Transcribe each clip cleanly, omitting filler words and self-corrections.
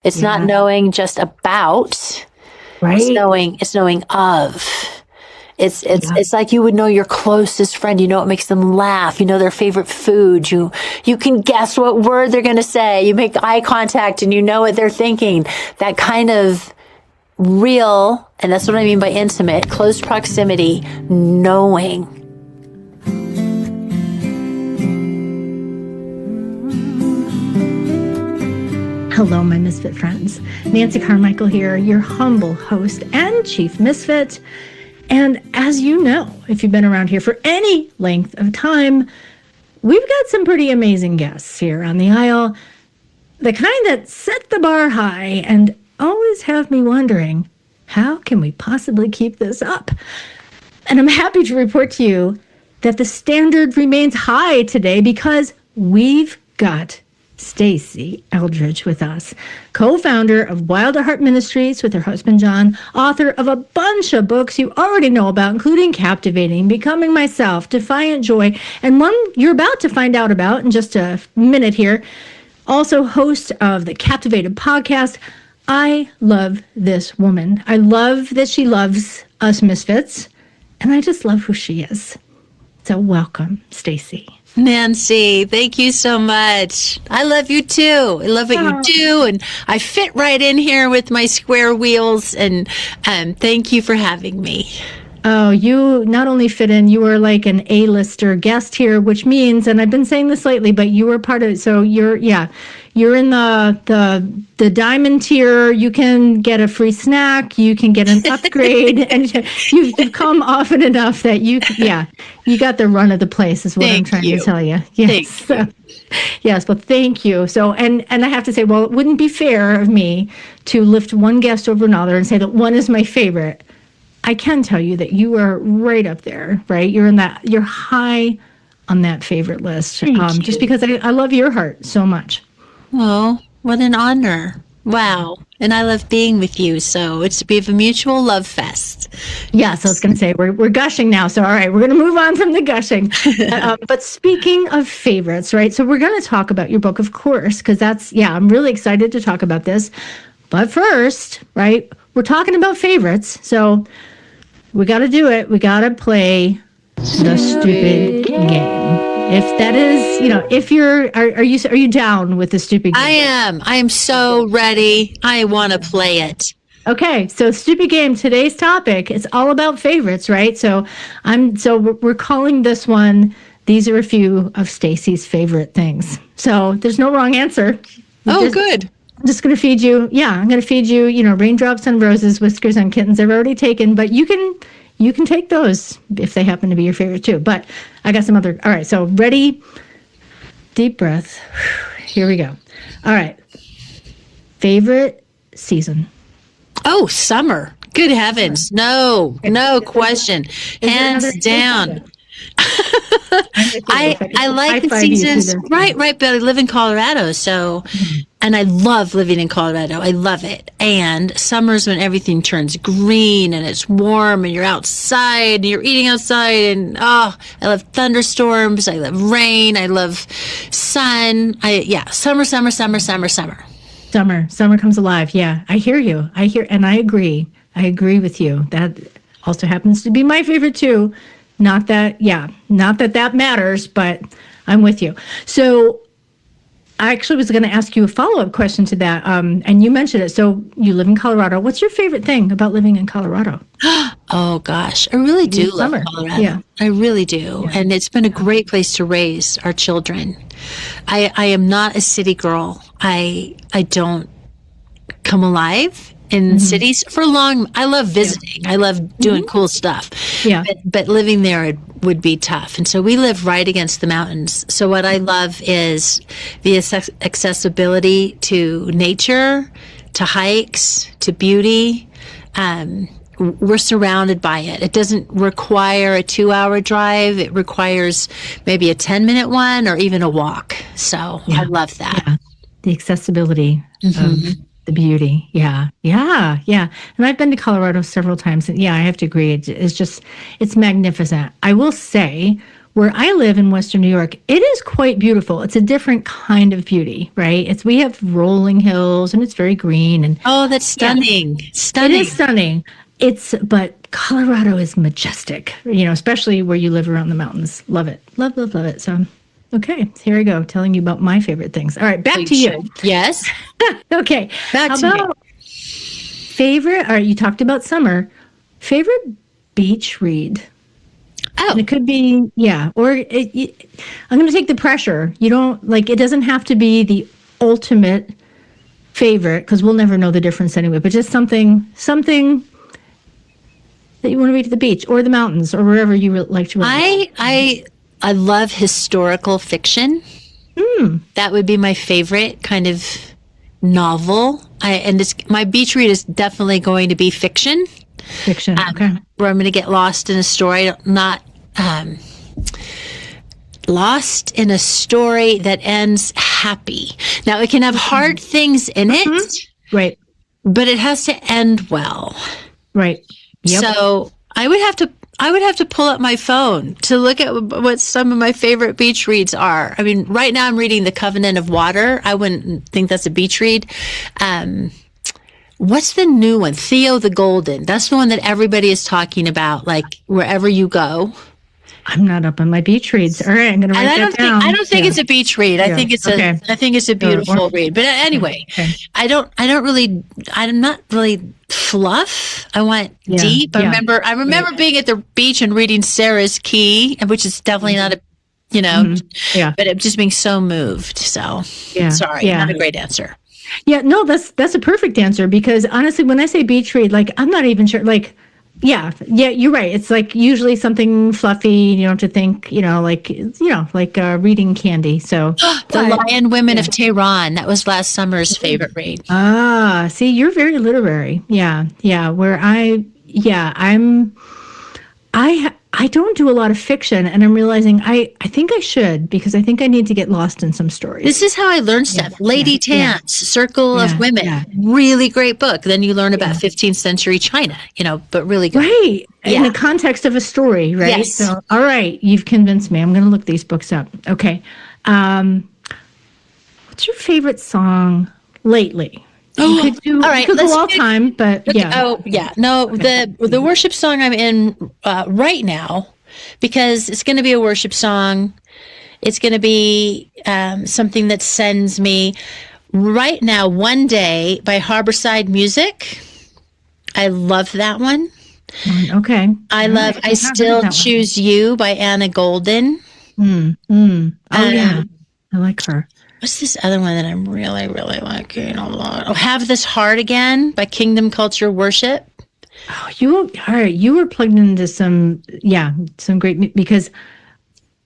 It's not knowing just about, right? It's knowing of. It's like you would know your closest friend. You know what makes them laugh. You know their favorite food. You can guess what word they're going to say. You make eye contact and you know what they're thinking. That kind of real, and that's what I mean by intimate, close proximity, knowing. Hello, my Misfit friends. Nancy Carmichael here, your humble host and chief misfit. And as you know, if you've been around here for any length of time, we've got some pretty amazing guests here on the aisle, the kind that set the bar high and always have me wondering, how can we possibly keep this up? And I'm happy to report to you that the standard remains high today because we've got Stasi Eldredge with us, co-founder of Wild at Heart Ministries with her husband John, author of a bunch of books you already know about, including Captivating, Becoming Myself, Defiant Joy, and one you're about to find out about in just a minute here. Also host of the Captivated podcast. I love this woman. I love that she loves us misfits, and I just love who she is. So welcome, Stasi. Nancy, thank you so much. I love you too. I love what you do, and I fit right in here with my square wheels, and thank you for having me. Oh, you not only fit in, you are like an A-lister guest here, which means, and I've been saying this lately, but you were part of it. So you're in the diamond tier. You can get a free snack. You can get an upgrade, and you've come often enough that you got the run of the place. Is what I'm trying to tell you. Yes. Yes, well, thank you. So, and I have to say, well, it wouldn't be fair of me to lift one guest over another and say that one is my favorite. I can tell you that you are right up there, right? You're high on that favorite list. Just because I love your heart so much. Oh, what an honor. Wow. And I love being with you. So we have a mutual love fest. Yes, I was going to say, we're gushing now. So, all right, we're going to move on from the gushing. But speaking of favorites, right? So we're going to talk about your book, of course, because I'm really excited to talk about this. But first, right, we're talking about favorites. So we got to do it. We got to play the stupid game. If that is, if are you down with the stupid game? I am so ready. I want to play it. Okay. So stupid game, today's topic, it's all about favorites, right? So we're calling this one, these are a few of Stasi's favorite things. So there's no wrong answer. Good. I'm just going to feed you. Yeah. I'm going to feed you, raindrops on roses, whiskers on kittens. I've already taken, but you can take those if they happen to be your favorite too. But I got some other. All right. So ready? Deep breath. Here we go. All right. Favorite season? Oh, summer. Good heavens. No question. Hands down. I like the seasons. Right. But I live in Colorado. So, and I love living in Colorado. I love it. And summer's when everything turns green and it's warm and you're outside and you're eating outside. And I love thunderstorms. I love rain. I love sun. Summer. Summer comes alive. Yeah, I hear you. And I agree. I agree with you. That also happens to be my favorite too. Not that matters, but I'm with you. So I actually was going to ask you a follow-up question to that. And you mentioned it. So you live in Colorado. What's your favorite thing about living in Colorado? Oh, gosh. I really do love Colorado. Yeah. I really do. Yeah. And it's been a great place to raise our children. I am not a city girl. I don't come alive in cities for long. I love visiting. I love doing cool stuff. Yeah. But living there it would be tough. And so we live right against the mountains. So what I love is the accessibility to nature, to hikes, to beauty. We're surrounded by it. It doesn't require a 2-hour drive. It requires maybe a 10-minute one or even a walk. So I love that. Yeah. The accessibility of the beauty. Yeah. And I've been to Colorado several times. And I have to agree. It's magnificent. I will say where I live in Western New York, it is quite beautiful. It's a different kind of beauty, right? We have rolling hills and it's very green. And oh, that's stunning. Stunning. It is stunning. But Colorado is majestic, especially where you live around the mountains. Love it. Love, love, love it. So, okay, here I go, telling you about my favorite things. All right, back to you. Yes. Okay. Back to me. Favorite, all right, you talked about summer. Favorite beach read? Oh. And it could be, I'm going to take the pressure. It doesn't have to be the ultimate favorite, because we'll never know the difference anyway, but just something that you want to read at the beach or the mountains or wherever you like to read. I love historical fiction. That would be my favorite kind of novel. My beach read is definitely going to be fiction. Fiction, okay. Where I'm going to get lost in a story, not lost in a story that ends happy. Now, it can have hard things in it. Right. But it has to end well. Right. Yep. So I would have to pull up my phone to look at what some of my favorite beach reads are. I mean, right now I'm reading The Covenant of Water. I wouldn't think that's a beach read. What's the new one? Theo the Golden. That's the one that everybody is talking about, like wherever you go. I'm not up on my beach reads. All right, I'm going to write that down. I don't think it's a beach read. I think it's a beautiful read. But anyway, I'm not really fluff. I want deep. I remember being at the beach and reading Sarah's Key, which is definitely not a, but it just being so moved. So sorry, not a great answer. Yeah, no, that's a perfect answer, because honestly, when I say beach read, I'm not even sure, yeah, you're right. It's usually something fluffy. You don't have to think, reading candy. So The Lion Women of Tehran. That was last summer's favorite read. Ah, see, you're very literary. Yeah. I don't do a lot of fiction, and I'm realizing I think I should, because I think I need to get lost in some stories. This is how I learn stuff. Lady Tance, Circle of Women, really great book. Then you learn about 15th century China, but really good. Right. In the context of a story, right? Yes. So, all right, you've convinced me. I'm going to look these books up. Okay. What's your favorite song lately? You could do, all right, could go all time, but yeah. Oh, yeah. No, the worship song I'm in right now, because it's going to be a worship song. It's going to be something that sends me right now, One Day by Harborside Music. I love that one. Okay. I Still Choose You by Anna Golden. Oh, yeah. I like her. What's this other one that I'm really, really liking a lot? Oh, Have This Heart Again by Kingdom Culture Worship. Oh, you were plugged into some great, because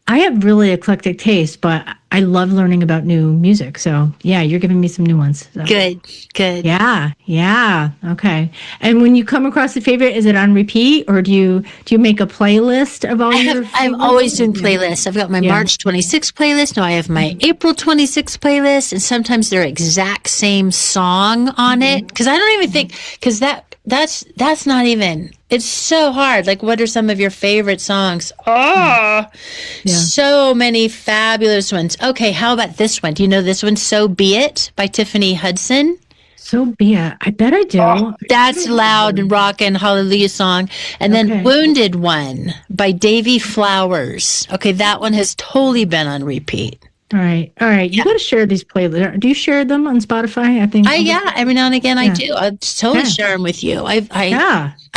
I have really eclectic taste, but I love learning about new music. So yeah, you're giving me some new ones. So. Good. Yeah. Okay. And when you come across a favorite, is it on repeat, or do you make a playlist of all your? I'm always doing playlists. I've got my March 26th playlist. Now I have my April 26th playlist, and sometimes they're exact same song on it, because I don't even think, because that's not even. It's so hard. What are some of your favorite songs? So many fabulous ones. Okay, how about this one? Do you know this one? So Be It by Tiffany Hudson. So Be It. I bet I do. Oh, that's loud and rockin' hallelujah song. And then Wounded One by Davy Flowers. Okay, that one has totally been on repeat. All right. You got to share these playlists. Do you share them on Spotify? I think. Every now and again I do. I'll totally share them with you. I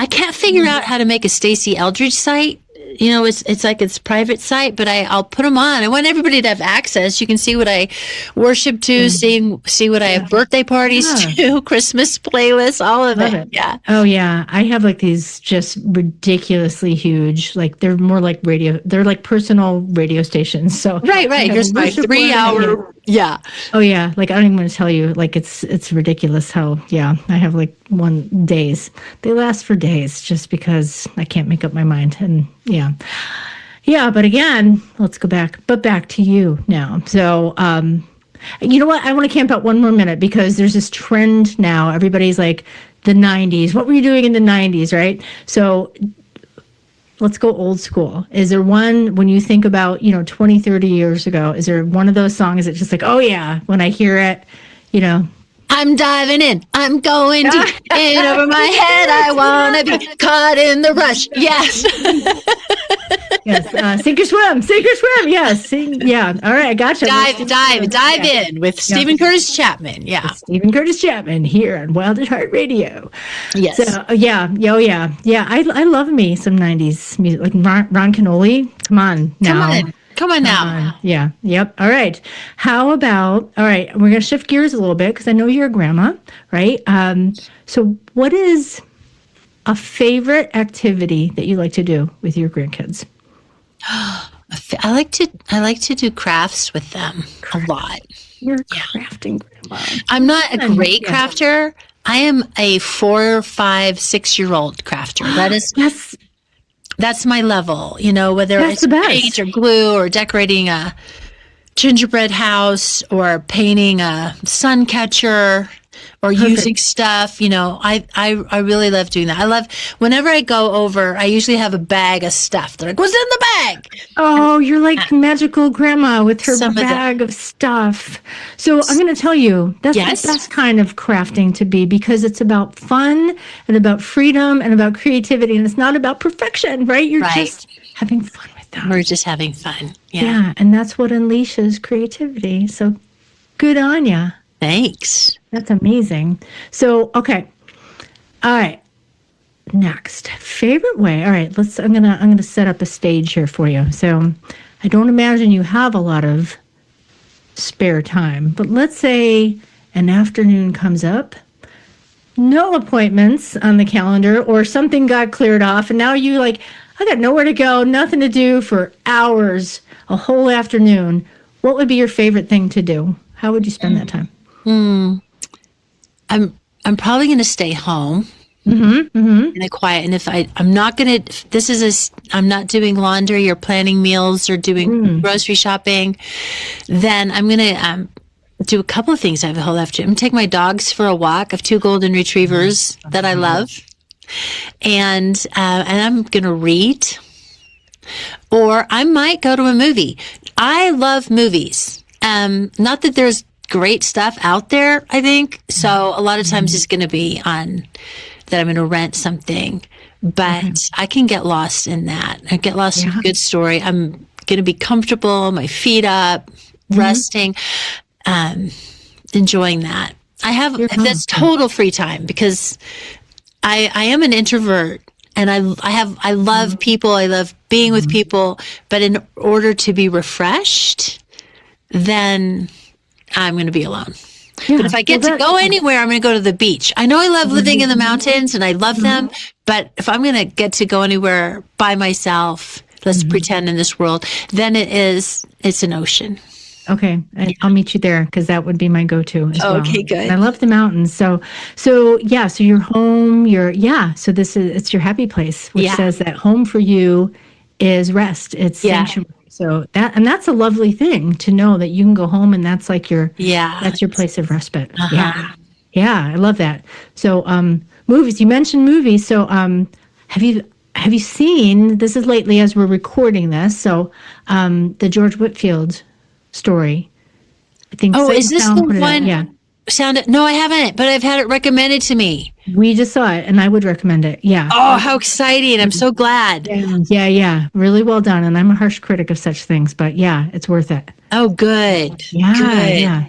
can't figure out how to make a Stasi Eldredge site. It's like it's private site, but I'll put them on. I want everybody to have access. You can see what I worship to, see what I have birthday parties to, Christmas playlists, all of it. Yeah. Oh yeah. I have these just ridiculously huge, they're more like radio. They're like personal radio stations. So right. Here's my 3 hour. Yeah. Oh yeah. I don't even want to tell you. It's ridiculous how I have one days. They last for days just because I can't make up my mind. And yeah. But again, let's go back. But back to you now. So, you know what? I want to camp out one more minute, because there's this trend now. Everybody's the 90s. What were you doing in the 90s, right? So let's go old school. Is there one, when you think about, 20, 30 years ago, is there one of those songs that's just like, oh yeah, when I hear it, I'm diving in. I'm going deep. In over my head. I want to be caught in the rush. Yes. Yes. Sink or swim. Sink or swim. Yes. Yeah. All right. I gotcha. Dive in with Stephen Curtis Chapman. Yeah. With Stephen Curtis Chapman here on Wild at Heart Radio. Yes. So, yeah. Oh, yeah. Yeah. I love me some 90s music. Like Ron Canoli. Come on now. Come on now. Yeah. Yep. All right. How about, all right, we're going to shift gears a little bit because I know you're a grandma, right? So what is a favorite activity that you like to do with your grandkids? I like to do crafts with them a lot. You're a crafting grandma. I'm not a great crafter. I am a 4, 5, 6-year-old crafter. That is that's my level, whether it's paint or glue or decorating a gingerbread house or painting a sun catcher or using stuff. I really love doing that. I love whenever I go over, I usually have a bag of stuff. They're like, what's in the bag? Oh, you're like magical grandma with her bag of stuff. So I'm going to tell you, that's the best kind of crafting to be, because it's about fun and about freedom and about creativity. And it's not about perfection, right? You're just having fun with them. We're just having fun. Yeah. And that's what unleashes creativity. So good on ya. Thanks. That's amazing. So, okay. All right. Next, favorite way. All right, I'm gonna set up a stage here for you. So I don't imagine you have a lot of spare time, but let's say an afternoon comes up, no appointments on the calendar, or something got cleared off, and now you I got nowhere to go, nothing to do for hours, a whole afternoon. What would be your favorite thing to do? How would you spend that time? I'm probably going to stay home in the quiet. And if I'm not going to, I'm not doing laundry or planning meals or doing grocery shopping, then I'm going to do a couple of things I have a whole afternoon. I'm going to take my dogs for a walk. I have 2 golden retrievers that I love. And I'm going to read, or I might go to a movie. I love movies. Not that there's great stuff out there, I think. So a lot of times it's going to be on that I'm going to rent something, but I can get lost in that. I get lost in a good story. I'm going to be comfortable, my feet up, resting, enjoying that. That's total free time, because I am an introvert, and I love people. I love being with people, but in order to be refreshed, then I'm going to be alone. Yeah, but if I get to go anywhere, I'm going to go to the beach. I know I love living in the mountains and I love them, but if I'm going to get to go anywhere by myself, let's pretend in this world, then it's an ocean. Okay. I'll meet you there, because that would be my go-to as well. Okay, good. And I love the mountains. So you're home, so it's your happy place, which says that home for you is rest. It's sanctuary. So that's a lovely thing to know, that you can go home and that's like that's your place of respite. Yeah, I love that. So movies, you mentioned movies. So have you seen, this is lately as we're recording this, so the George Whitfield story, I think. Oh, is this the one? Yeah. No, I haven't, but I've had it recommended to me. We just saw it, and I would recommend it. Yeah. Oh, how exciting. I'm so glad. Yeah. Really well done. And I'm a harsh critic of such things, but yeah, it's worth it. Oh, good. Yeah.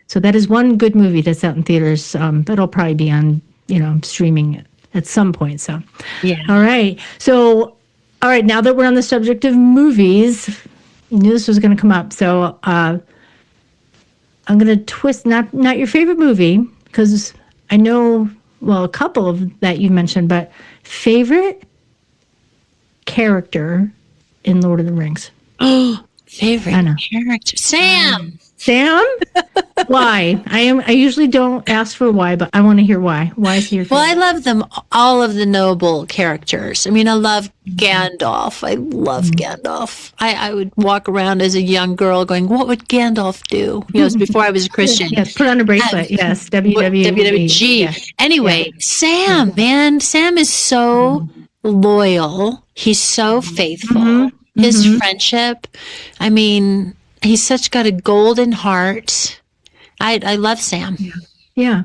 So that is one good movie that's out in theaters. That'll probably be on, streaming at some point. So, yeah. All right. So, all right. Now that we're on the subject of movies, I knew this was going to come up. So, I'm going to twist, not your favorite movie, because I know, a couple of that you mentioned, but favorite character in Lord of the Rings. Oh, favorite character. Sam. Sam? Why? I usually don't ask for why, but I want to hear why. Why is he your favorite? Well, I love them, all of the noble characters. I mean, I love Gandalf. I love Gandalf. I would walk around as a young girl going, what would Gandalf do? It was before I was a Christian. Yes, put on a bracelet. Yes, WWG. Anyway, Sam, man. Sam is so loyal. He's so faithful. Mm-hmm. His friendship, I mean, he's got a golden heart. I love Sam. Yeah.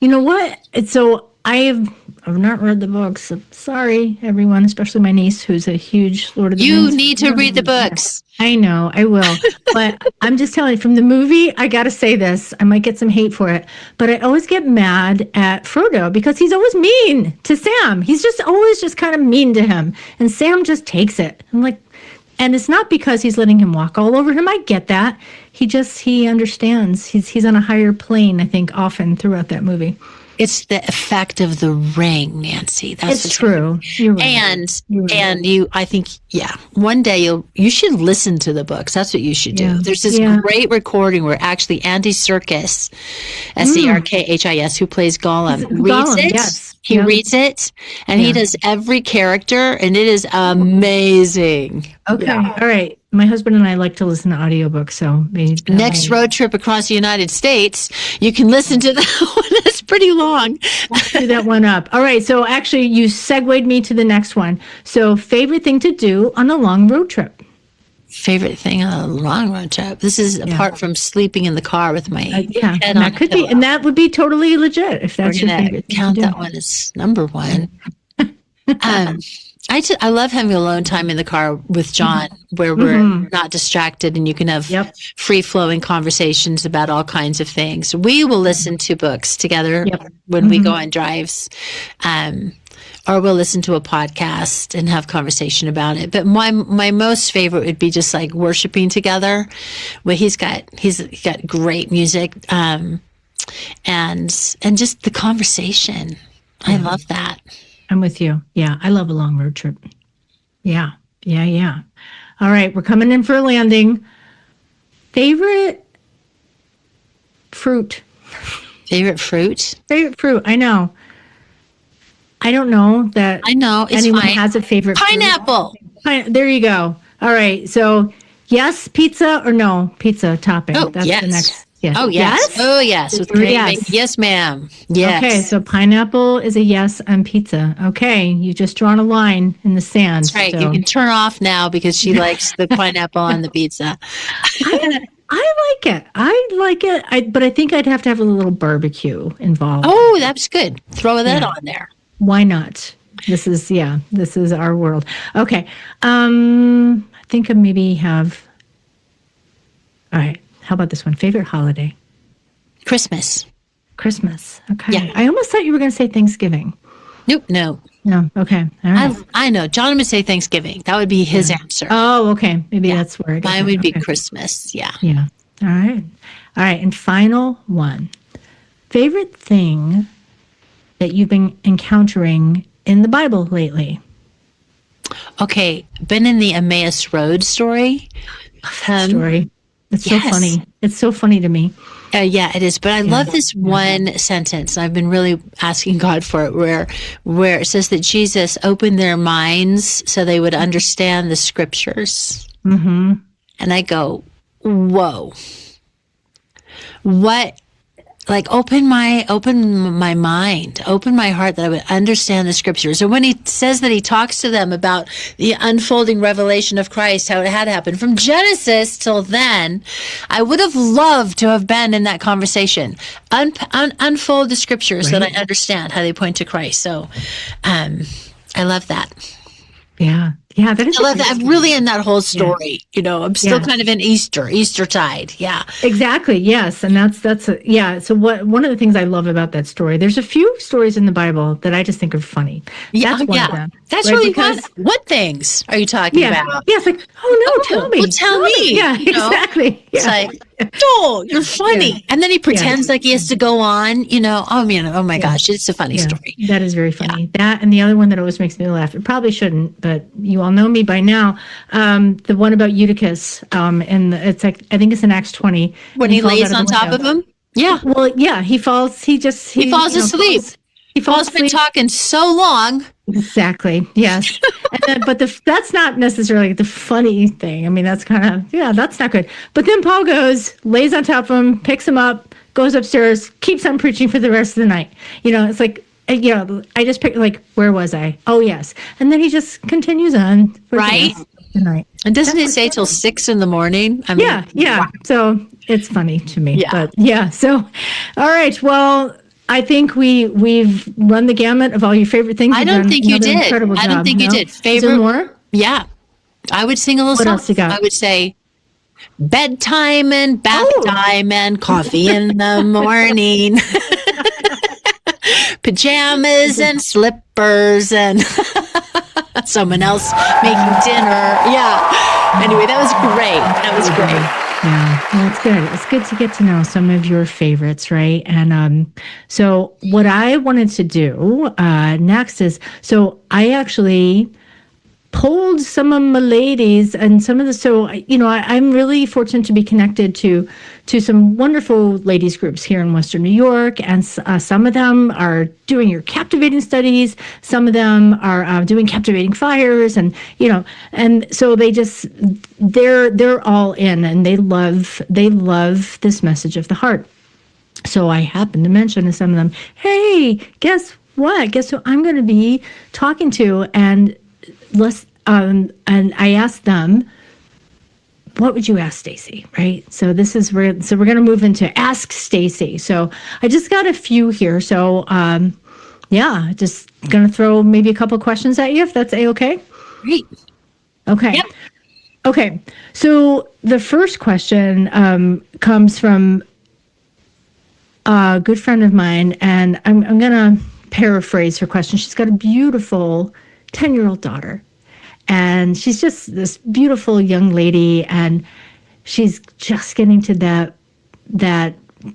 You know what? So I've not read the books. So sorry, everyone, especially my niece, who's a huge Lord of the Rings. You need to read the books. I know, I will. But I'm just telling you, from the movie, I got to say this. I might get some hate for it, but I always get mad at Frodo because he's always mean to Sam. He's just always just kind of mean to him. And Sam just takes it. I'm like, and it's not because he's letting him walk all over him. I get that. He understands. He's on a higher plane, I think, often throughout that movie. It's the effect of the ring, Nancy. It's true. You're right. And I think, one day you should listen to the books. That's what you should do. Yeah. There's this great recording where actually Andy Serkis, Serkhis, who plays Gollum, reads it. Yes. He reads it, and he does every character, and it is amazing. Okay. Yeah. All right. My husband and I like to listen to audiobooks, so maybe next road trip across the United States, you can listen to that one. That's pretty long. Do that one up. All right. So actually, you segued me to the next one. So, favorite thing to do on a long road trip? Favorite thing on a long road trip. This is apart from sleeping in the car with my head and that could be, and that would be totally legit if that's your favorite. Count that one as number one. I love having alone time in the car with John, where we're not distracted and you can have free-flowing conversations about all kinds of things. We will listen to books together when we go on drives, or we'll listen to a podcast and have conversation about it. But my most favorite would be just like worshiping together. Where he's got great music, and just the conversation. I love that. I'm with you. Yeah, I love a long road trip. Yeah. All right, we're coming in for a landing. Favorite fruit? Favorite fruit? Favorite fruit, I know. I don't know that anyone has a favorite pineapple. Fruit. There you go. All right, so yes, pizza or no pizza topping? Oh, that's the next. Yes. Oh, yes. Oh, yes. Yes, ma'am. Yes. Okay, so pineapple is a yes on pizza. Okay, you've just drawn a line in the sand. That's right. So. You can turn off now because she likes the pineapple on the pizza. I like it. But I think I'd have to have a little barbecue involved. Oh, that's good. Throw that on there. Why not? This is our world. Okay. I think I maybe have. All right. How about this one? Favorite holiday? Christmas. Okay. Yeah. I almost thought you were going to say Thanksgiving. Nope. No. Okay. All right. I know. John would say Thanksgiving. That would be his answer. Oh, okay. Maybe that's where it is. Mine would be Christmas. Yeah. Yeah. All right. And final one. Favorite thing that you've been encountering in the Bible lately? Okay. Been in the Emmaus Road story. Story. It's so funny. It's so funny to me. Yeah, it is. But I love this one sentence. I've been really asking God for it, where it says that Jesus opened their minds so they would understand the scriptures. Mm-hmm. And I go, whoa. What? Like open my mind, open my heart that I would understand the scriptures. And when he says that he talks to them about the unfolding revelation of Christ, how it had happened from Genesis till then, I would have loved to have been in that conversation. Unfold the scriptures so that I understand how they point to Christ. So, I love that. Yeah. Yeah, that is. I love that. I'm really in that whole story. I'm still kind of in Eastertide. Yeah. Exactly. Yes. And that's so one of the things I love about that story, there's a few stories in the Bible that I just think are funny. That's one of them. That's really fun. What things are you talking about? Yeah. It's like, tell me. Well, tell me. Yeah, exactly. It's like, you're funny. Yeah. And then he pretends like he has to go on, oh my gosh, it's a funny story. That is very funny. Yeah. That and the other one that always makes me laugh, it probably shouldn't, but you all know me by now. The one about Eutychus, and it's like, I think it's in Acts 20. When he lays on top of him? Yeah. Well, yeah, he falls asleep. He falls been talking so long. Exactly. Yes. But that's not necessarily the funny thing. I mean, that's kind of, that's not good. But then Paul lays on top of him, picks him up, goes upstairs, keeps on preaching for the rest of the night. It's like, I just picked, like, where was I? Oh, yes. And then he just continues on. Right. The night. And doesn't it say till 6 a.m? I mean, yeah. Wow. So it's funny to me. Yeah. But yeah. So, all right. Well, I think we've run the gamut of all your favorite things. I don't think you did. I don't think you did. Favorite? Is there more? Yeah. I would sing a little song. What else you got? I would say bedtime and bath time and coffee in the morning. Pajamas and slippers and someone else making dinner. Yeah. Anyway, that was great. Yeah, well, it's good. It's good to get to know some of your favorites, right? And so what I wanted to do next is, so I actually polled some of my ladies and some of the, so, I'm really fortunate to be connected to some wonderful ladies groups here in Western New York. And some of them are doing your captivating studies. Some of them are doing captivating fires, and, and so they're all in, and they love this message of the heart. So I happened to mention to some of them, hey, guess what? Guess who I'm going to be talking to? And and I asked them, what would you ask Stasi, right? So we're going to move into Ask Stasi. So I just got a few here. So just going to throw maybe a couple questions at you, if that's A-okay. Great. Okay. Yep. Okay. So the first question comes from a good friend of mine, and I'm going to paraphrase her question. She's got a beautiful 10-year-old daughter. And she's just this beautiful young lady, and she's just getting to that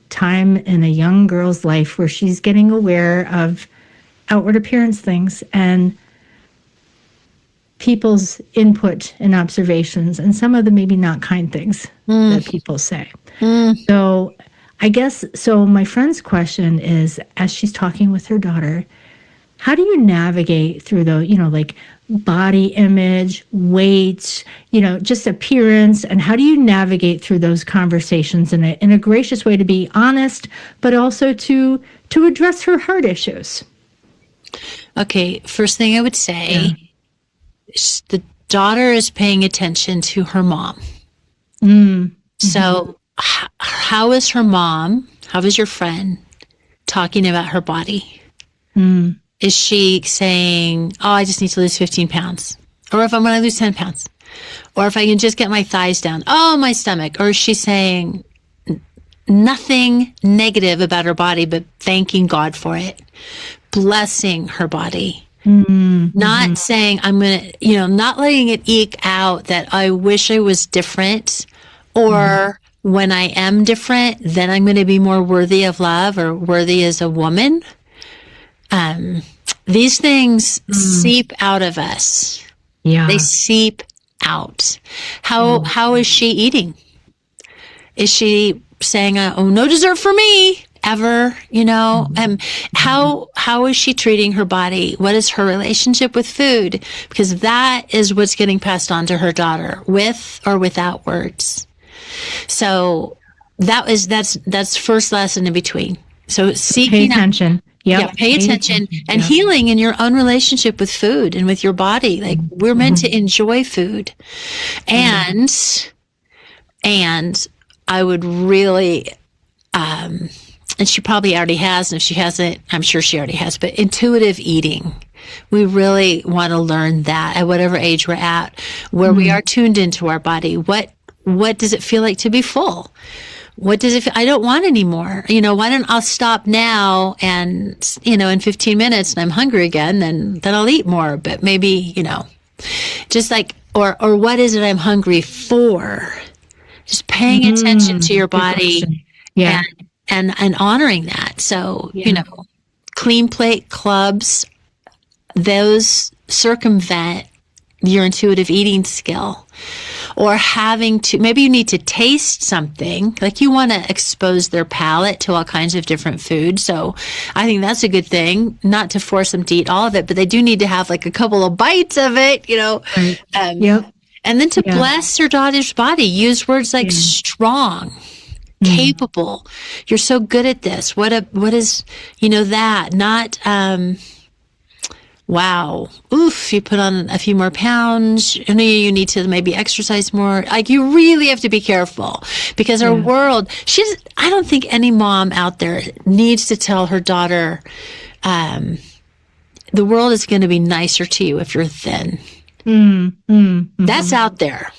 time in a young girl's life where she's getting aware of outward appearance things and people's input and observations, and some of the maybe not kind things that people say. So I guess, my friend's question is, as she's talking with her daughter, how do you navigate through like body image, weight, just appearance, and how do you navigate through those conversations in a gracious way to be honest, but also to address her heart issues? Okay, first thing I would say, the daughter is paying attention to her mom. So how is her mom, how is your friend talking about her body? Is she saying, oh, I just need to lose 15 pounds? Or if I'm going to lose 10 pounds? Or if I can just get my thighs down? Oh, my stomach. Or is she saying nothing negative about her body, but thanking God for it? Blessing her body. Not saying I'm going to, not letting it eke out that I wish I was different, or when I am different, then I'm going to be more worthy of love or worthy as a woman. These things seep out of us. Yeah. They seep out. How is she eating? Is she saying, oh, no dessert for me ever? How is she treating her body? What is her relationship with food? Because that is what's getting passed on to her daughter, with or without words. So that's first lesson in between. So seeking pay attention. Pay attention and healing in your own relationship with food and with your body. Like, we're meant to enjoy food. And I would really, and she probably already has, and if she hasn't, I'm sure she already has, but intuitive eating. We really want to learn that at whatever age we're at, where we are tuned into our body. What does it feel like to be full? What does it feel? I don't want any more. Why don't I'll stop now, and, in 15 minutes and I'm hungry again, then I'll eat more. But maybe, just like, or what is it I'm hungry for? Just paying attention to your body and honoring that. So, clean plate clubs, those circumvent your intuitive eating skill. Or maybe you need to taste something, like you want to expose their palate to all kinds of different foods. So I think that's a good thing, not to force them to eat all of it, but they do need to have like a couple of bites of it, And then to bless your daughter's body, use words like strong, capable. You're so good at this. What is, that, not, wow, oof, you put on a few more pounds, you need to maybe exercise more. Like, you really have to be careful, because our world, I don't think any mom out there needs to tell her daughter, the world is going to be nicer to you if you're thin. That's out there.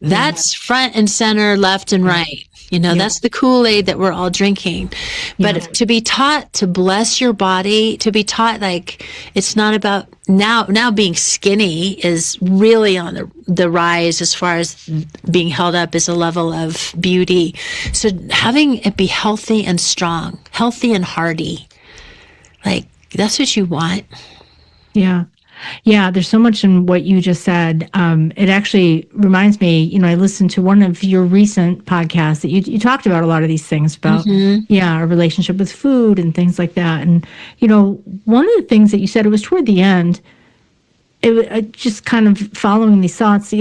That's front and center, left and right. That's the Kool-Aid that we're all drinking. But to be taught to bless your body, to be taught, like, it's not about now being skinny is really on the rise as far as being held up as a level of beauty. So having it be healthy and strong, healthy and hearty, like, that's what you want. Yeah. Yeah, there's so much in what you just said. It actually reminds me, I listened to one of your recent podcasts that you talked about a lot of these things about, our relationship with food and things like that. And, one of the things that you said, it was toward the end, just kind of following these thoughts,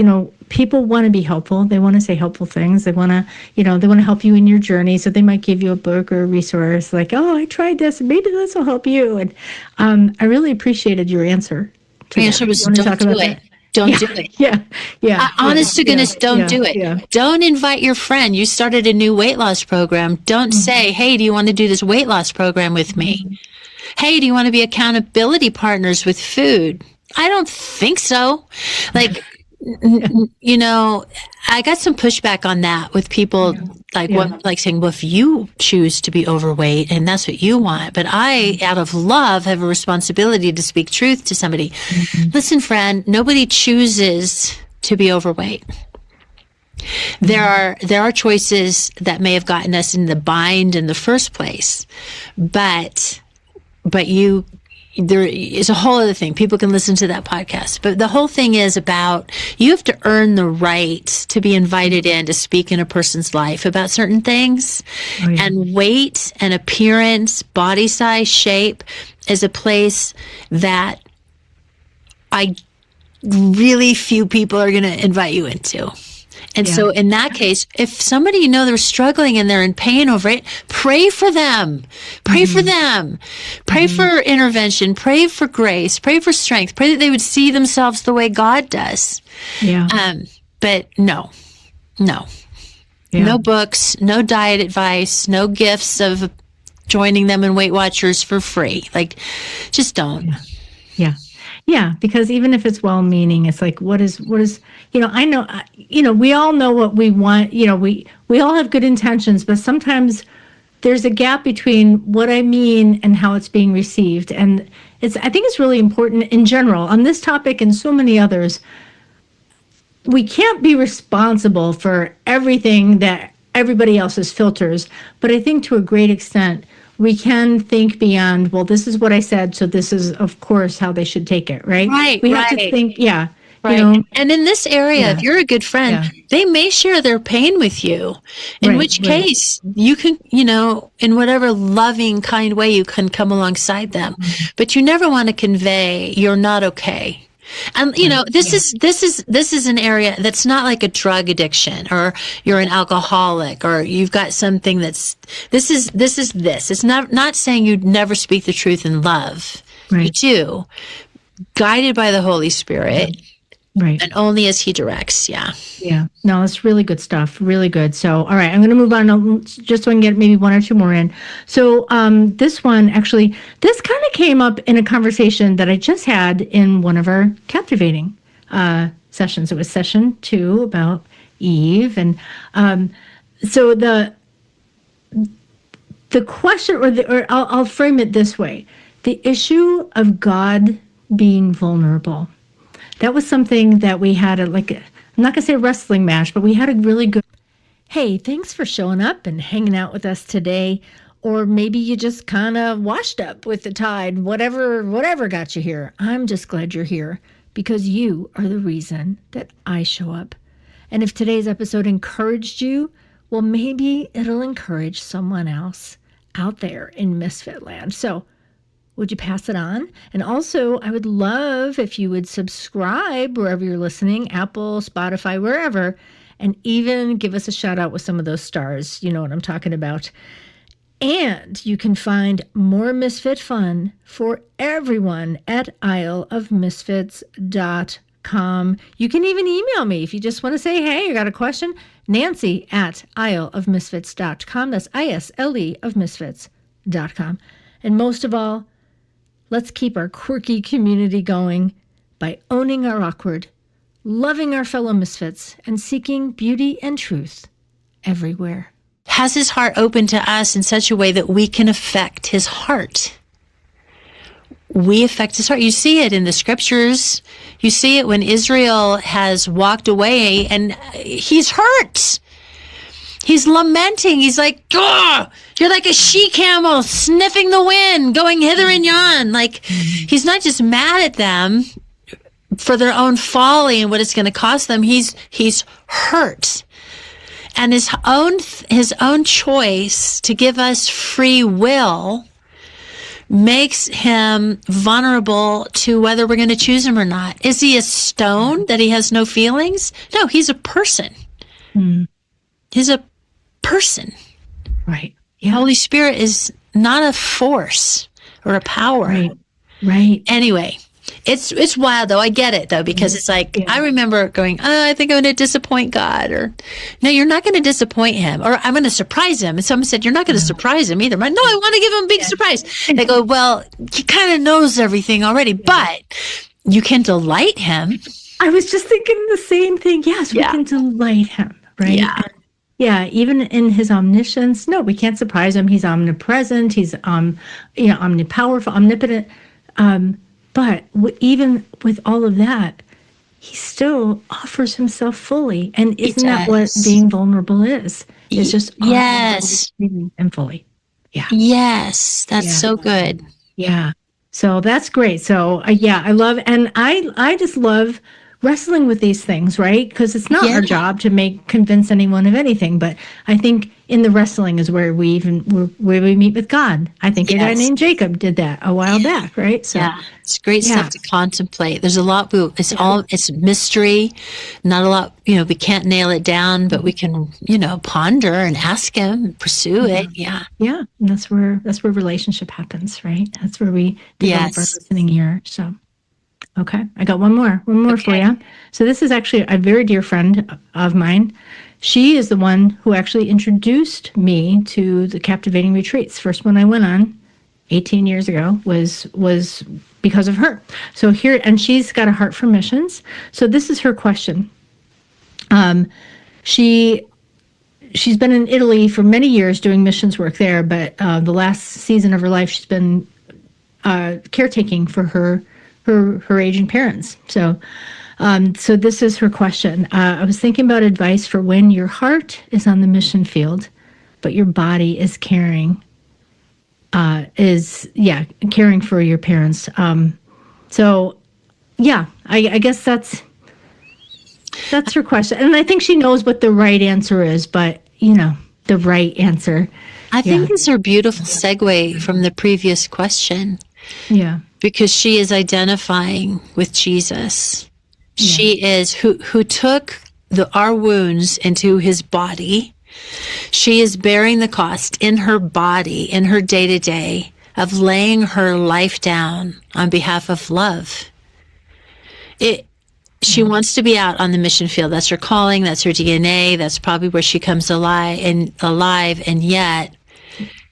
people want to be helpful. They want to say helpful things. They want to, they want to help you in your journey. So they might give you a book or a resource like, oh, I tried this, and maybe this will help you. And I really appreciated your answer. My answer was, don't do it. Don't do it. Yeah. Honest to goodness, don't do it. Yeah. Don't invite your friend. You started a new weight loss program. Don't say, hey, do you want to do this weight loss program with me? Hey, do you want to be accountability partners with food? I don't think so. Like, I got some pushback on that with people like saying, well, if you choose to be overweight and that's what you want, but I, out of love, have a responsibility to speak truth to somebody. Listen, friend, nobody chooses to be overweight. There are choices that may have gotten us in the bind in the first place, but there is a whole other thing. People can listen to that podcast. But the whole thing is about, you have to earn the right to be invited in to speak in a person's life about certain things. Oh, yeah. And weight and appearance, body size, shape is a place that really few people are going to invite you into. And so in that case, if somebody they're struggling and they're in pain over it, pray for them. Pray for them. Pray for intervention. Pray for grace. Pray for strength. Pray that they would see themselves the way God does. Yeah. But no. Yeah. No books, no diet advice, no gifts of joining them in Weight Watchers for free. Like, just don't. Yeah. Yeah, because even if it's well-meaning, it's like, what is, I know, we all know what we want. We all have good intentions, but sometimes there's a gap between what I mean and how it's being received. And I think it's really important in general on this topic and so many others. We can't be responsible for everything that everybody else's filters, but I think to a great extent, we can think beyond, well, this is what I said, so this is, of course, how they should take it, right? Right. We have to think, Right. And in this area, if you're a good friend, they may share their pain with you, in which case you can, in whatever loving, kind way you can come alongside them. But you never want to convey you're not okay. And this is an area that's not like a drug addiction, or you're an alcoholic, or you've got something this. It's not saying you never speak the truth in love. Right. You do, guided by the Holy Spirit. Right. And only as he directs. Yeah. Yeah. No, that's really good stuff. Really good. So, all right, I'm going to move on just so I can get maybe one or two more in. So, this one, actually, this kind of came up in a conversation that I just had in one of our captivating sessions. It was session 2 about Eve. And so the question, or I'll frame it this way. The issue of God being vulnerable. That was something that we had I'm not going to say a wrestling match, but we had a really good. Hey, thanks for showing up and hanging out with us today. Or maybe you just kind of washed up with the tide, whatever got you here. I'm just glad you're here because you are the reason that I show up. And if today's episode encouraged you, well, maybe it'll encourage someone else out there in Misfit Land. So, would you pass it on? And also, I would love if you would subscribe wherever you're listening, Apple, Spotify, wherever, and even give us a shout out with some of those stars. You know what I'm talking about. And you can find more Misfit fun for everyone at isleofmisfits.com. You can even email me if you just want to say, hey, you got a question. Nancy at isleofmisfits.com. That's ISLE of misfits.com. And most of all, let's keep our quirky community going by owning our awkward, loving our fellow misfits, and seeking beauty and truth everywhere. Has his heart open to us in such a way that we can affect his heart. We affect his heart. You see it in the scriptures. You see it when Israel has walked away and he's hurt. He's lamenting. He's like, "Ugh, you're like a she-camel sniffing the wind, going hither and yon." Like, he's not just mad at them for their own folly and what it's going to cost them. He's hurt. And his own choice to give us free will makes him vulnerable to whether we're going to choose him or not. Is he a stone that he has no feelings? No, he's a person. He's a person. Right. Yeah. The Holy Spirit is not a force or a power. Right. Anyway, it's wild though. I get it though, because it's like, I remember going, I think I'm going to disappoint God, or no, you're not going to disappoint him, or I'm going to surprise him. And someone said, you're not going to surprise him either. I'm like, no, I want to give him a big surprise. They go, well, he kind of knows everything already, but you can delight him. I was just thinking the same thing. Yes, we can delight him, right? Yeah, even in his omniscience. No, we can't surprise him. He's omnipresent. He's omnipowerful, omnipotent. But even with all of that, he still offers himself fully. And isn't that what being vulnerable is? It's just and fully. Yeah. Yes, that's so good. Yeah. So that's great. So I love, and I just love wrestling with these things, right? Because it's not our job to convince anyone of anything, but I think in the wrestling is where we meet with God. I think a guy named Jacob did that a while back, right? So it's great stuff to contemplate. There's a lot. It's mystery, not a lot. We can't nail it down, but we can, ponder and ask him, and pursue it. Yeah. And that's where relationship happens, right? That's where we develop our listening ear. So. Okay, I got one more for you. So this is actually a very dear friend of mine. She is the one who actually introduced me to the Captivating Retreats. First one I went on 18 years ago was because of her. So here, and she's got a heart for missions. So this is her question. She's been in Italy for many years doing missions work there, but the last season of her life, she's been caretaking for her aging parents. So this is her question. I was thinking about advice for when your heart is on the mission field, but your body is caring for your parents. I guess that's her question. And I think she knows what the right answer is, but the right answer. I think these are a beautiful segue from the previous question. Yeah. Because she is identifying with Jesus. Yeah. She is who took our wounds into his body. She is bearing the cost in her body, in her day-to-day, of laying her life down on behalf of love. She wants to be out on the mission field. That's her calling. That's her DNA. That's probably where she comes alive. And yet,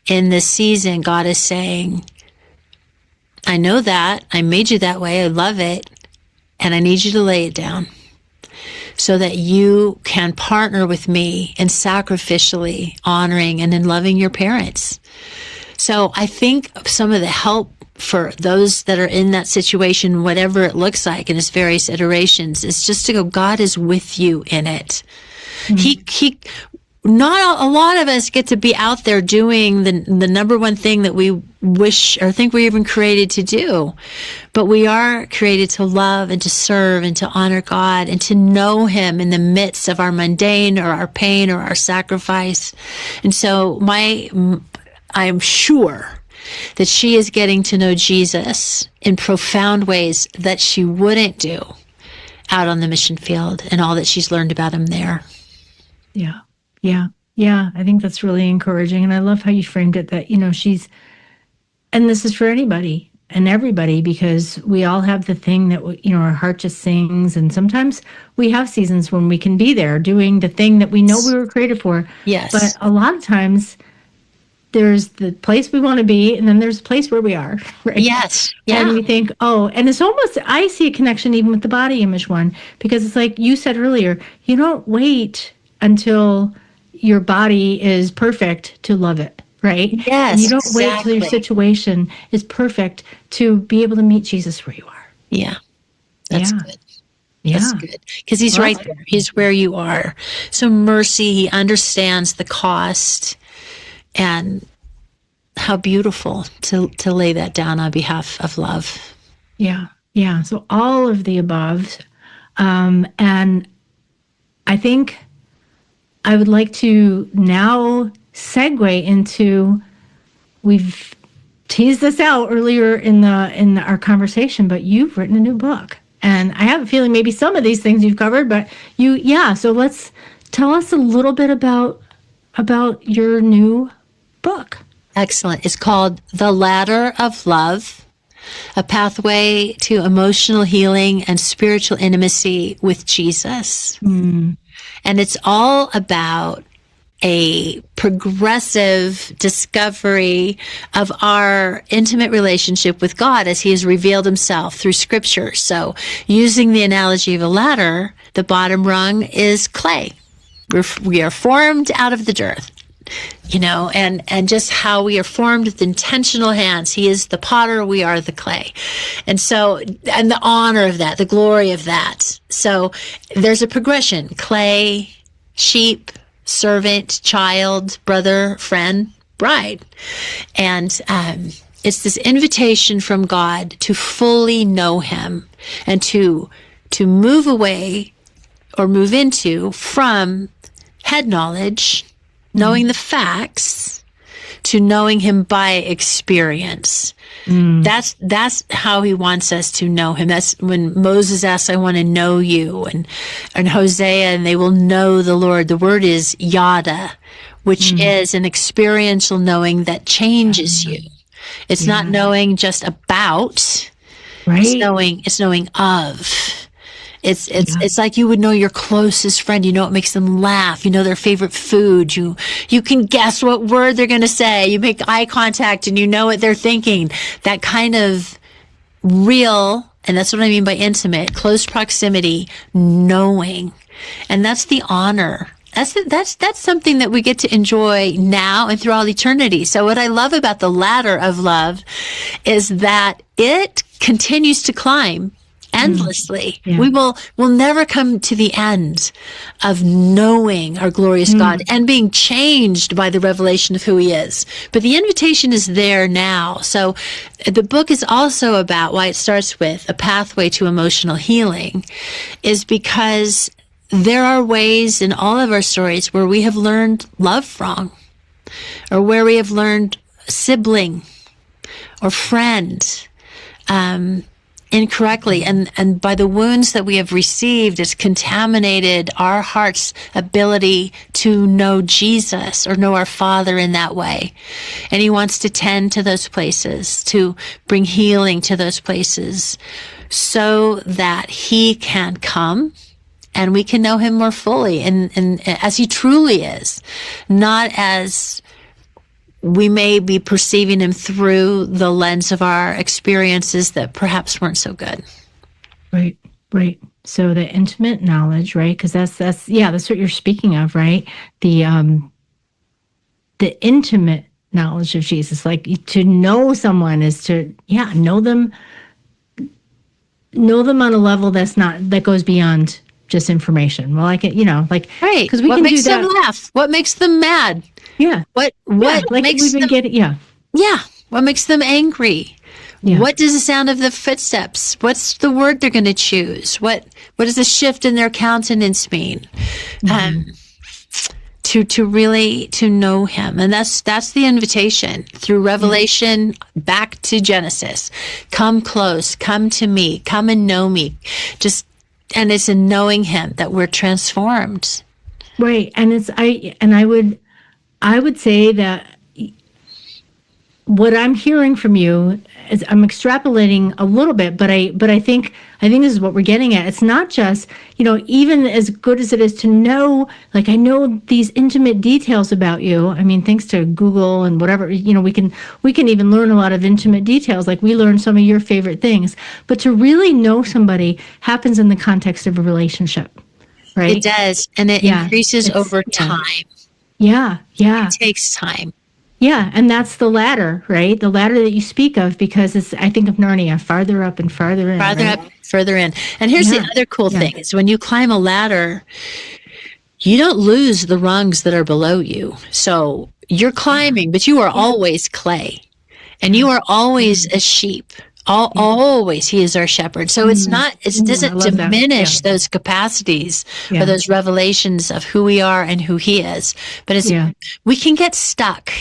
in this season, God is saying, I know that. I made you that way. I love it. And I need you to lay it down so that you can partner with me in sacrificially honoring and in loving your parents. So I think some of the help for those that are in that situation, whatever it looks like in its various iterations, is just to go, God is with you in it. Mm-hmm. Not a lot of us get to be out there doing the number one thing that we wish or think we're even created to do. But we are created to love and to serve and to honor God and to know him in the midst of our mundane or our pain or our sacrifice. And so I'm sure that she is getting to know Jesus in profound ways that she wouldn't do out on the mission field and all that she's learned about him there. Yeah. Yeah. Yeah. I think that's really encouraging. And I love how you framed it that, and this is for anybody and everybody, because we all have the thing that, our heart just sings. And sometimes we have seasons when we can be there doing the thing that we know we were created for. Yes. But a lot of times there's the place we want to be, and then there's a place where we are, right? Yes. Yeah. And we think, and it's almost, I see a connection even with the body image one, because it's like you said earlier, you don't wait until your body is perfect to love it, right? Yes. And you don't wait till your situation is perfect to be able to meet Jesus where you are. Yeah. That's good. Yeah. That's good. Because he's right there. He's where you are. So mercy, he understands the cost. And how beautiful to lay that down on behalf of love. Yeah. Yeah. So all of the above. And I think I would like to now segue into, we've teased this out earlier in our conversation, but you've written a new book. And I have a feeling maybe some of these things you've covered, but so let's tell us a little bit about your new book. Excellent. It's called The Ladder of Love, a pathway to emotional healing and spiritual intimacy with Jesus. And it's all about a progressive discovery of our intimate relationship with God as he has revealed himself through scripture. So using the analogy of a ladder, the bottom rung is clay. We are formed out of the dirt. And just how we are formed with intentional hands. He is the potter, we are the clay. And the honor of that, the glory of that. So there's a progression: clay, sheep, servant, child, brother, friend, bride. And it's this invitation from God to fully know him and to move away or move into from head knowledge, knowing the facts, to knowing him by experience. That's how he wants us to know him. That's when Moses asks, I want to know you. And Hosea, and they will know the Lord. The word is yada, which is an experiential knowing that changes you. It's not knowing just about, right? It's knowing of. It's like you would know your closest friend. You know what makes them laugh. You know their favorite food. You can guess what word they're going to say. You make eye contact and you know what they're thinking. That kind of real, and that's what I mean by intimate, close proximity, knowing. And that's the honor. That's something that we get to enjoy now and through all eternity. So what I love about the ladder of love is that it continues to climb endlessly. We'll never come to the end of knowing our glorious God and being changed by the revelation of who he is. But the invitation is there now. So the book is also about why it starts with a pathway to emotional healing, is because there are ways in all of our stories where we have learned love wrong, or where we have learned sibling or friend incorrectly, and by the wounds that we have received, it's contaminated our heart's ability to know Jesus or know our Father in that way. And he wants to tend to those places, to bring healing to those places, so that he can come and we can know him more fully and as he truly is, not as we may be perceiving him through the lens of our experiences that perhaps weren't so good. Right. So the intimate knowledge, right? Because that's what you're speaking of, right? The intimate knowledge of Jesus, like to know someone is to know them on a level that goes beyond just information. Well, right? Because we what can makes do that. them laugh? What makes them mad? Yeah. What makes them getting? Yeah. What makes them angry? Yeah. What does the sound of the footsteps? What's the word they're going to choose? What does the shift in their countenance mean? To really know him, and that's the invitation through Revelation back to Genesis. Come close, come to me, come and know me. And it's in knowing him that we're transformed. Right. And I would say that what I'm hearing from you is I'm extrapolating a little bit, but I think this is what we're getting at. It's not just, even as good as it is to know, like I know these intimate details about you. I mean, thanks to Google and whatever, we can even learn a lot of intimate details. Like we learn some of your favorite things, but to really know somebody happens in the context of a relationship, right? It does. And it increases over time. Yeah. It takes time. Yeah, and that's the ladder, right? The ladder that you speak of, because I think of Narnia, farther up and farther in. Farther up, further in. And here's the other cool thing is when you climb a ladder, you don't lose the rungs that are below you. So you're climbing, but you are always clay. And you are always a sheep. Always he is our shepherd. So it doesn't diminish those capacities or those revelations of who we are and who he is. But we can get stuck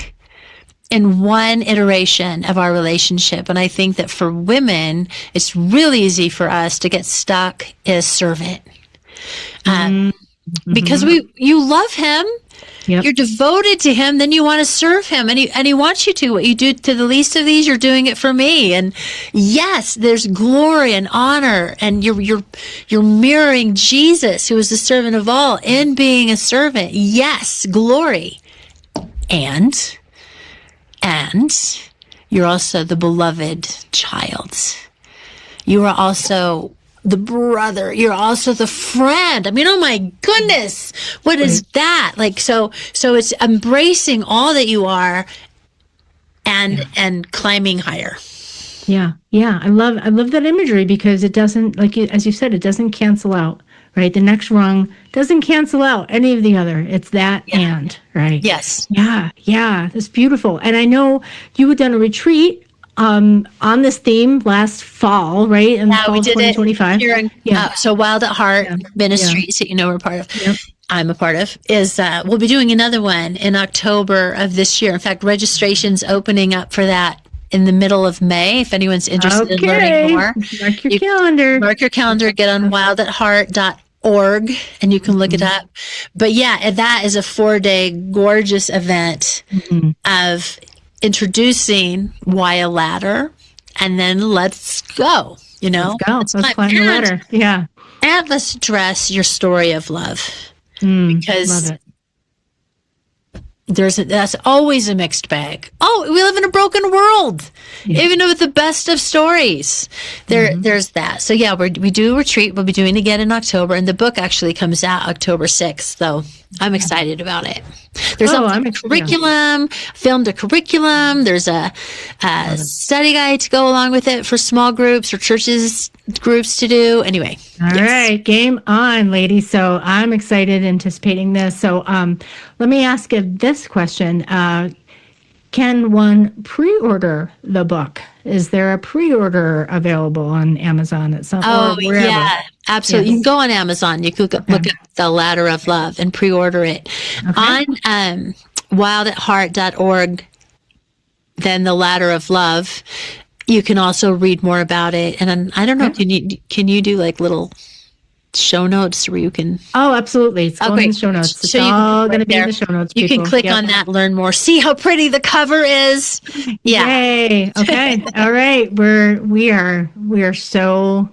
in one iteration of our relationship. And I think that for women, it's really easy for us to get stuck as servant. Because you love him. Yep. You're devoted to him, then you want to serve him, and he wants you to. What you do to the least of these, you're doing it for me. And yes, there's glory and honor, and you're mirroring Jesus, who is the servant of all, in being a servant. Yes, glory, and you're also the beloved child. You are also the brother. You're also the friend. I mean, oh my goodness, what is that? Like, so it's embracing all that you are and climbing higher. Yeah. I love that imagery because it doesn't, like as you said, it doesn't cancel out, right? The next rung doesn't cancel out any of the other. It's that and, right? Yes. Yeah. That's beautiful. And I know you had done a retreat on this theme last fall, right? In the fall of 2025. So Wild at Heart Ministries that we're part of. Yep. I'm a part of is we'll be doing another one in October of this year. In fact, registration's opening up for that in the middle of May. If anyone's interested in learning more, mark your calendar. Mark your calendar. Get on wildatheart.org and you can look it up. But that is a 4-day gorgeous event of introducing why a ladder, and then let's go. Let's climb the ladder. Yeah, and let's address your story of love because that's always a mixed bag. Oh, we live in a broken world, even with the best of stories. There's that. So we do a retreat. We'll be doing it again in October, and the book actually comes out October 6th. So I'm excited about it. There's a curriculum, filmed a curriculum. There's a study guide to go along with it for small groups or churches groups to do. Anyway. All right. Game on, ladies. So I'm excited anticipating this. So let me ask you this question. Can one pre-order the book? Is there a pre-order available on Amazon at some or wherever? Yeah, absolutely. Yes. You can go on Amazon. You could look at The Ladder of Love and pre-order it. On wildatheart.org, then The Ladder of Love, you can also read more about it. And I don't know, can you do like little show notes where you can? Oh, absolutely. It's going in the show notes. It's all going to be in the show notes. You can click on that, learn more, see how pretty the cover is. Yeah. Yay. Okay. All right. We are so,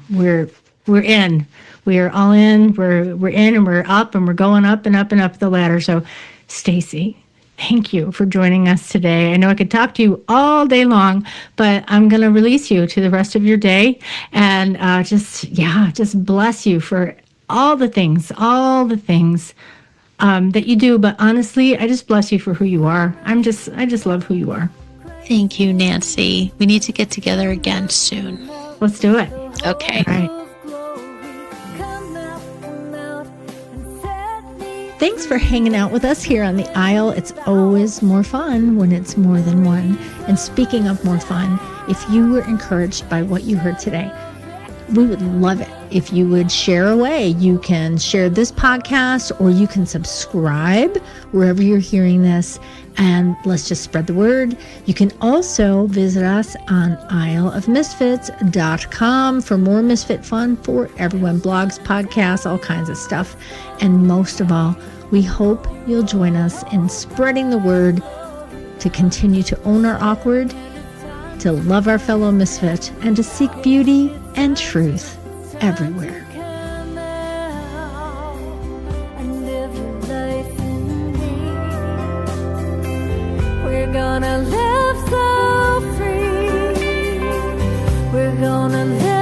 we're in. We are all in. We're in and we're up and we're going up and up and up the ladder. So, Stasi, thank you for joining us today. I know I could talk to you all day long, but I'm going to release you to the rest of your day and just bless you for all the things that you do. But honestly, I just bless you for who you are. I just love who you are. Thank you, Nancy. We need to get together again soon. Let's do it. Okay. All right. Thanks for hanging out with us here on the aisle. It's always more fun when it's more than one. And speaking of more fun, if you were encouraged by what you heard today, we would love it if you would share away. You can share this podcast, or you can subscribe wherever you're hearing this, and let's just spread the word. You can also visit us on isleofmisfits.com for more misfit fun for everyone, blogs, podcasts, all kinds of stuff. And most of all, we hope you'll join us in spreading the word to continue to own our awkward, to love our fellow misfit, and to seek beauty and truth everywhere. We're gonna live so free. We're gonna live